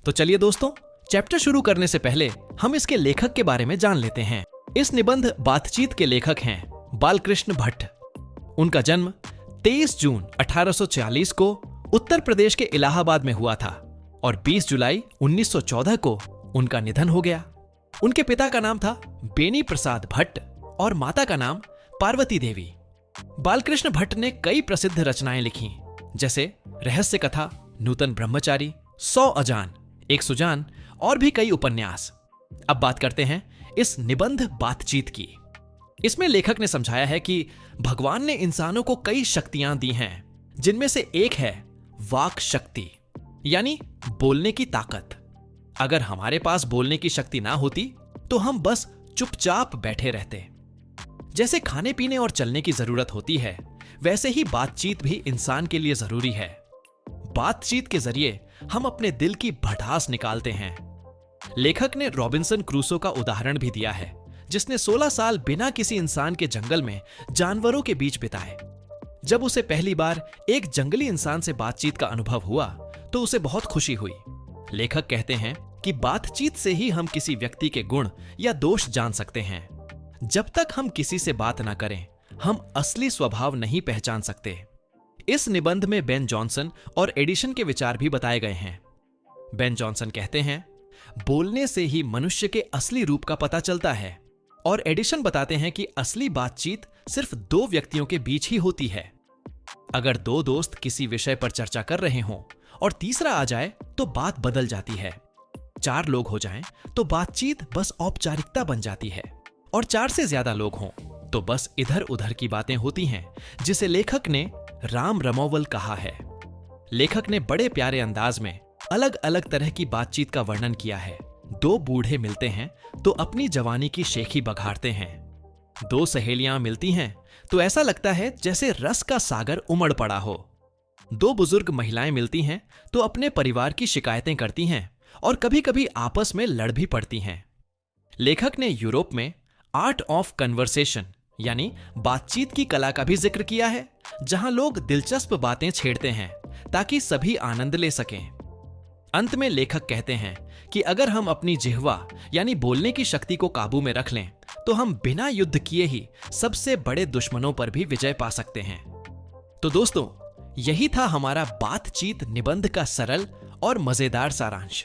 तो चलिए दोस्तों, चैप्टर शुरू करने से पहले हम इसके लेखक के बारे में जान लेते हैं। इस निबंध बातचीत के लेखक हैं बालकृष्ण भट्ट। उनका जन्म 23 जून 1840 को उत्तर प्रदेश के इलाहाबाद में हुआ था और 20 जुलाई 1914 को उनका निधन हो गया। उनके पिता का नाम था बेनी प्रसाद भट्ट और माता का नाम पार्वती देवी। बालकृष्ण भट्ट ने कई प्रसिद्ध रचनाएं लिखी, जैसे रहस्य कथा, नूतन ब्रह्मचारी, 100 अजान, एक सुजान और भी कई उपन्यास। अब बात करते हैं इस निबंध बातचीत की। इसमें लेखक ने समझाया है कि भगवान ने इंसानों को कई शक्तियां दी हैं, जिनमें से एक है वाक शक्ति, यानी बोलने की ताकत। अगर हमारे पास बोलने की शक्ति ना होती तो हम बस चुपचाप बैठे रहते। जैसे खाने पीने और चलने की जरूरत होती है, वैसे ही बातचीत भी इंसान के लिए जरूरी है। बातचीत के जरिए हम अपने दिल की भड़ास निकालते हैं। लेखक ने रॉबिन्सन क्रूसो का उदाहरण भी दिया है, जिसने 16 साल बिना किसी इंसान के जंगल में जानवरों के बीच बिताए। जब उसे पहली बार एक जंगली इंसान से बातचीत का अनुभव हुआ तो उसे बहुत खुशी हुई। लेखक कहते हैं कि बातचीत से ही हम किसी व्यक्ति के गुण या दोष जान सकते हैं। जब तक हम किसी से बात ना करें, हम असली स्वभाव नहीं पहचान सकते। इस निबंध में बेन जॉनसन और एडिशन के विचार भी बताए गए हैं। बेन जॉनसन कहते हैं, बोलने से ही मनुष्य के असली रूप का पता चलता है, और एडिशन बताते हैं कि असली बातचीत सिर्फ 2 व्यक्तियों के बीच ही होती है। अगर 2 दोस्त किसी विषय पर चर्चा कर रहे हों और तीसरा आ जाए तो बात बदल जाती है। 4 लोग हो जाएं तो बातचीत बस औपचारिकता बन जाती है, और 4 से ज्यादा लोग हों तो बस इधर उधर की बातें होती हैं, जिसे लेखक ने राम रमोवल कहा है। लेखक ने बड़े प्यारे अंदाज में अलग अलग तरह की बातचीत का वर्णन किया है। 2 बूढ़े मिलते हैं तो अपनी जवानी की शेखी बघाड़ते हैं। 2 सहेलियां मिलती हैं तो ऐसा लगता है जैसे रस का सागर उमड़ पड़ा हो। 2 बुजुर्ग महिलाएं मिलती हैं तो अपने परिवार की शिकायतें करती हैं और कभी कभी आपस में लड़ भी पड़ती हैं। लेखक ने यूरोप में आर्ट ऑफ कन्वर्सेशन यानी बातचीत की कला का भी जिक्र किया है, जहां लोग दिलचस्प बातें छेड़ते हैं ताकि सभी आनंद ले सकें। अंत में लेखक कहते हैं कि अगर हम अपनी जिह्वा यानी बोलने की शक्ति को काबू में रख लें तो हम बिना युद्ध किए ही सबसे बड़े दुश्मनों पर भी विजय पा सकते हैं। तो दोस्तों, यही था हमारा बातचीत निबंध का सरल और मजेदार सारांश।